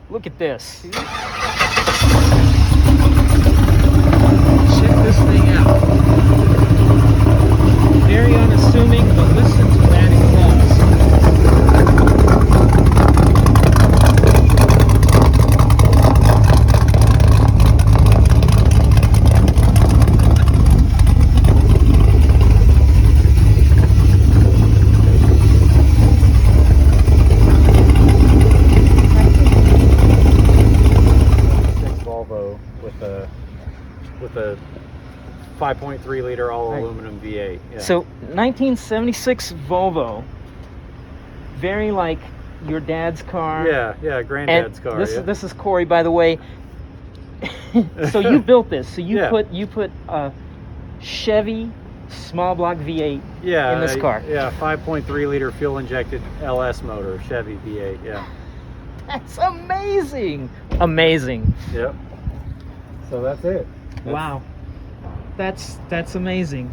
Look at this. Check this thing out. Very unassuming, but listen to that exhaust. Volvo with a 5.3 liter all Right. aluminum V8. Yeah. So 1976 Volvo, very like your dad's car. yeah, granddad's And car. This is Corey, by the way. So you built this. So you Yeah. put a Chevy small block V8 yeah, in this car. Yeah, 5.3 liter fuel injected LS motor, Chevy V8. Yeah. That's amazing. Amazing. Yep. So that's it. Wow. That's amazing.